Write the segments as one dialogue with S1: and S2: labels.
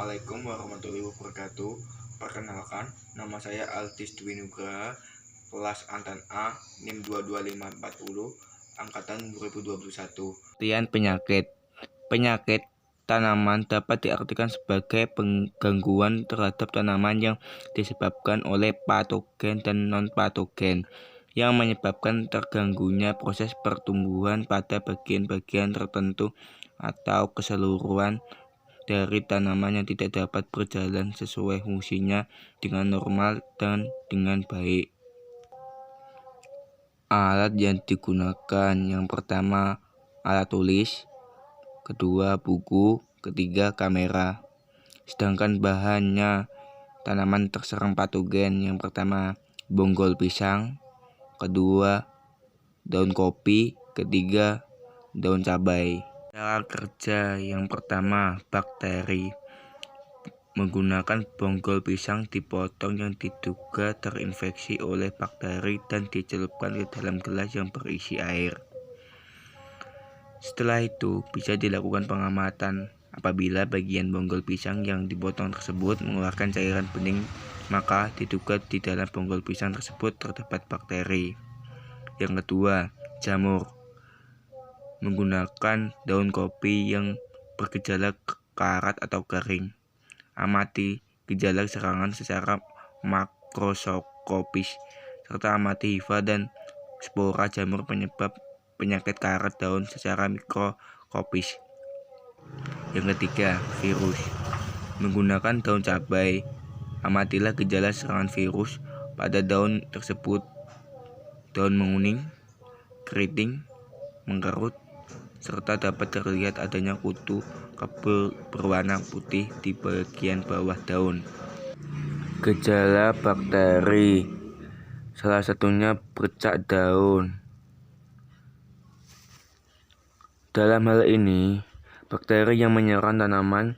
S1: Assalamualaikum warahmatullahi wabarakatuh. Perkenalkan, nama saya Altis Dwi Nugraha, kelas Antan A, NIM 22540, angkatan 2021.
S2: Pengertian penyakit. Penyakit tanaman dapat diartikan sebagai gangguan terhadap tanaman yang disebabkan oleh patogen dan non-patogen yang menyebabkan terganggunya proses pertumbuhan pada bagian-bagian tertentu atau keseluruhan dari tanaman yang tidak dapat berjalan sesuai fungsinya dengan normal dan dengan baik. Alat yang digunakan yang pertama alat tulis, kedua buku, ketiga kamera. Sedangkan bahannya tanaman terserang patogen yang pertama bonggol pisang, kedua daun kopi, ketiga daun cabai. Cara kerja yang pertama bakteri. Menggunakan bonggol pisang dipotong yang diduga terinfeksi oleh bakteri dan dicelupkan ke dalam gelas yang berisi air. Setelah itu bisa dilakukan pengamatan. Apabila bagian bonggol pisang yang dipotong tersebut mengeluarkan cairan bening, maka diduga di dalam bonggol pisang tersebut terdapat bakteri. Yang kedua, jamur. Menggunakan daun kopi yang bergejala karat atau kering. Amati gejala serangan secara makroskopis, serta amati hifa dan spora jamur penyebab penyakit karat daun secara mikroskopis. Yang ketiga, virus. Menggunakan daun cabai, amatilah gejala serangan virus pada daun tersebut. Daun menguning, keriting, mengkerut, serta dapat terlihat adanya kutu kebel berwarna putih di bagian bawah daun. Gejala bakteri, salah satunya bercak daun. Dalam hal ini, bakteri yang menyerang tanaman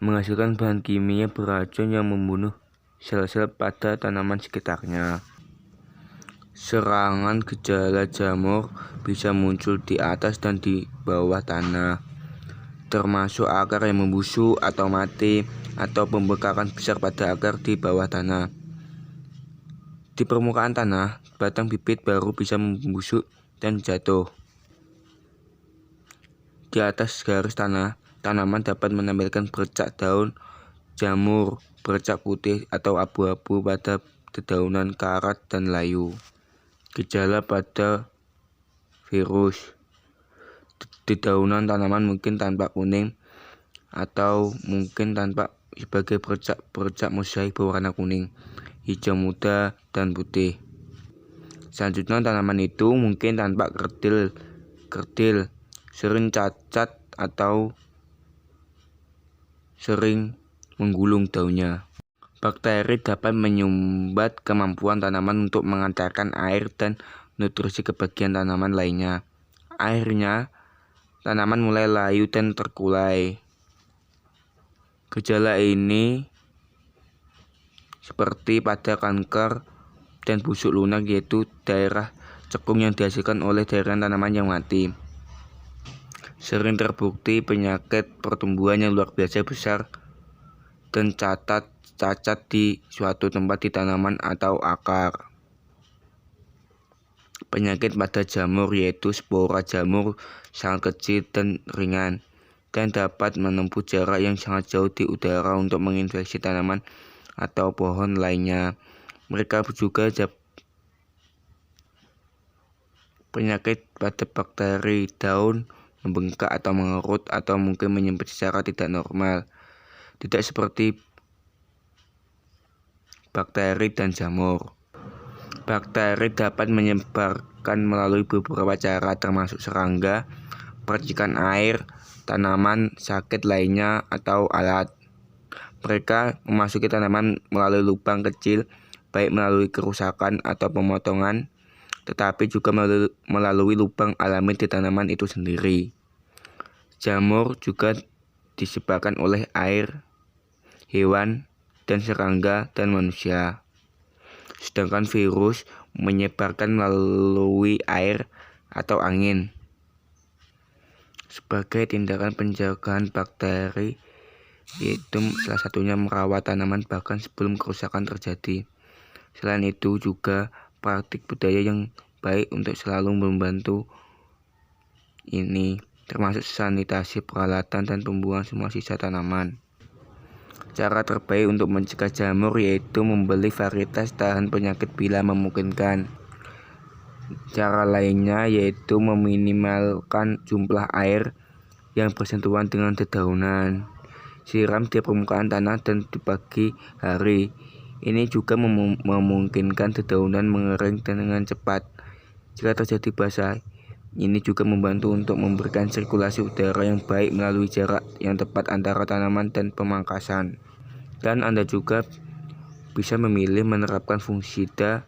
S2: menghasilkan bahan kimia beracun yang membunuh sel-sel pada tanaman sekitarnya. Serangan gejala jamur bisa muncul di atas dan di bawah tanah, termasuk akar yang membusuk atau mati, atau pembekakan besar pada akar di bawah tanah. Di permukaan tanah, batang bibit baru bisa membusuk dan jatuh. Di atas garis tanah, tanaman dapat menampilkan bercak daun jamur, bercak putih atau abu-abu pada dedaunan karat dan layu. Gejala pada virus. Dedaunan tanaman mungkin tampak kuning atau mungkin tampak sebagai bercak mosaik berwarna kuning, hijau muda, dan putih. Selanjutnya tanaman itu mungkin tampak kerdil, sering cacat atau sering menggulung daunnya. Bakteri dapat menyumbat kemampuan tanaman untuk mengantarkan air dan nutrisi ke bagian tanaman lainnya. Akhirnya, tanaman mulai layu dan terkulai. Gejala ini seperti pada kanker dan busuk lunak, yaitu daerah cekung yang dihasilkan oleh daerah tanaman yang mati. Sering terbukti penyakit pertumbuhan yang luar biasa besar dan cacat di suatu tempat di tanaman atau akar. Penyakit pada jamur yaitu spora jamur sangat kecil dan ringan dan dapat menempuh jarak yang sangat jauh di udara untuk menginfeksi tanaman atau pohon lainnya. Mereka juga penyakit pada bakteri daun membengkak atau mengerut atau mungkin menyempit secara tidak normal, tidak seperti bakteri dan jamur. Bakteri dapat menyebarkan melalui beberapa cara, termasuk serangga, percikan air, tanaman sakit lainnya, atau alat. Mereka memasuki tanaman melalui lubang kecil, baik melalui kerusakan atau pemotongan, tetapi juga melalui lubang alami di tanaman itu sendiri. Jamur juga disebabkan oleh air, hewan, dan serangga dan manusia. Sedangkan virus menyebarkan melalui air atau angin. Sebagai tindakan penjagaan bakteri yaitu salah satunya merawat tanaman bahkan sebelum kerusakan terjadi. Selain itu juga praktik budaya yang baik untuk selalu membantu ini, termasuk sanitasi peralatan dan pembuangan semua sisa tanaman. Cara terbaik untuk mencegah jamur yaitu membeli varietas tahan penyakit bila memungkinkan. Cara lainnya yaitu meminimalkan jumlah air yang bersentuhan dengan dedaunan. Siram di permukaan tanah dan di pagi hari. Ini juga memungkinkan dedaunan mengering dengan cepat. Jika terjadi basah, ini juga membantu untuk memberikan sirkulasi udara yang baik melalui jarak yang tepat antara tanaman dan pemangkasan. Dan Anda juga bisa memilih menerapkan fungisida.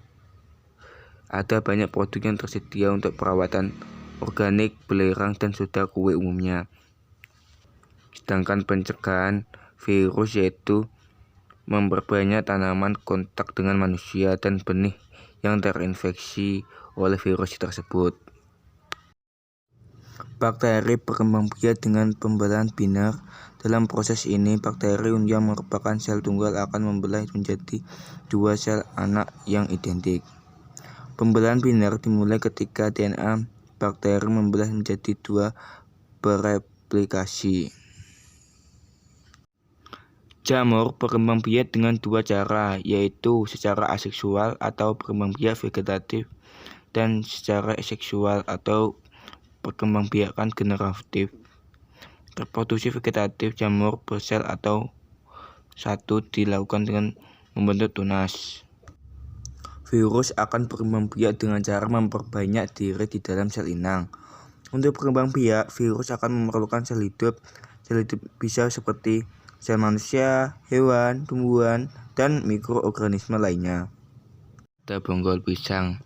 S2: Ada banyak produk yang tersedia untuk perawatan organik, belerang, dan soda kue umumnya. Sedangkan pencegahan virus yaitu memperbanyak tanaman kontak dengan manusia dan benih yang terinfeksi oleh virus tersebut. Bakteri berkembang biak dengan pembelahan binar. Dalam proses ini, bakteri yang merupakan sel tunggal akan membelah menjadi dua sel anak yang identik. Pembelahan binar dimulai ketika DNA bakteri membelah menjadi dua bereplikasi. Jamur berkembang biak dengan dua cara, yaitu secara aseksual atau berkembang biak vegetatif dan secara seksual atau perkembangbiakan generatif. Reproduksi vegetatif jamur bersel atau satu dilakukan dengan membentuk tunas. Virus akan berkembang biak dengan cara memperbanyak diri di dalam sel inang. Untuk berkembang biak, virus akan memerlukan sel hidup. Sel hidup bisa seperti sel manusia, hewan, tumbuhan, dan mikroorganisme lainnya. Ada bonggol pisang.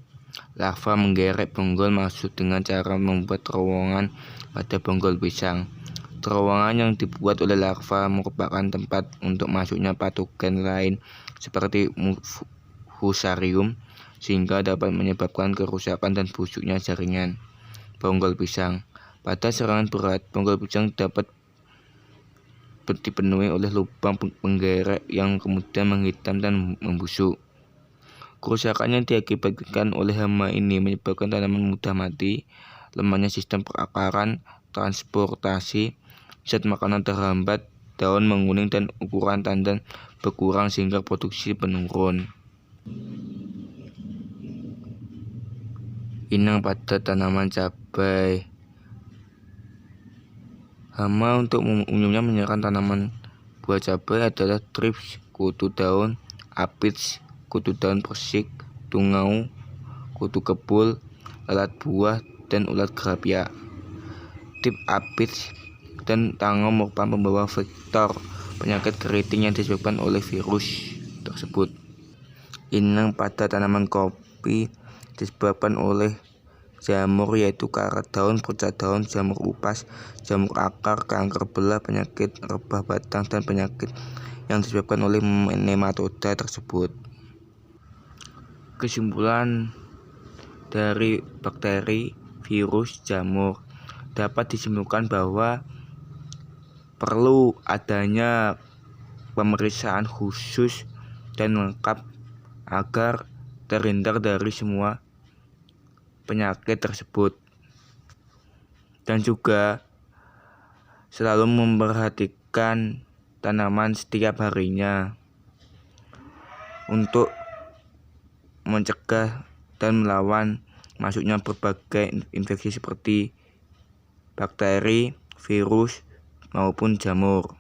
S2: Larva menggerek bonggol masuk dengan cara membuat terowongan pada bonggol pisang. Terowongan yang dibuat oleh larva merupakan tempat untuk masuknya patogen lain seperti Fusarium, sehingga dapat menyebabkan kerusakan dan busuknya jaringan bonggol pisang. Pada serangan berat, bonggol pisang dapat dipenuhi oleh lubang penggerek yang kemudian menghitam dan membusuk. Kerusakan yang diakibatkan oleh hama ini menyebabkan tanaman mudah mati, lemahnya sistem perakaran, transportasi, zat makanan terhambat, daun menguning dan ukuran tandan berkurang sehingga produksi menurun. Inang pada tanaman cabai. Hama untuk umumnya menyerang tanaman buah cabai adalah thrips, kutu daun, aphids, kutu daun persik, tungau, kutu kebul, lalat buah, dan ulat grapia. Tip aphids dan tangau merupakan pembawa vektor penyakit keriting yang disebabkan oleh virus tersebut. Inang pada tanaman kopi disebabkan oleh jamur yaitu karat daun, pucat daun, jamur upas, jamur akar, kanker belah, penyakit rebah batang, dan penyakit yang disebabkan oleh nematoda tersebut. Kesimpulan dari bakteri, virus, jamur dapat disimpulkan bahwa perlu adanya pemeriksaan khusus dan lengkap agar terhindar dari semua penyakit tersebut, dan juga selalu memperhatikan tanaman setiap harinya untuk mencegah dan melawan masuknya berbagai infeksi seperti bakteri, virus, maupun jamur.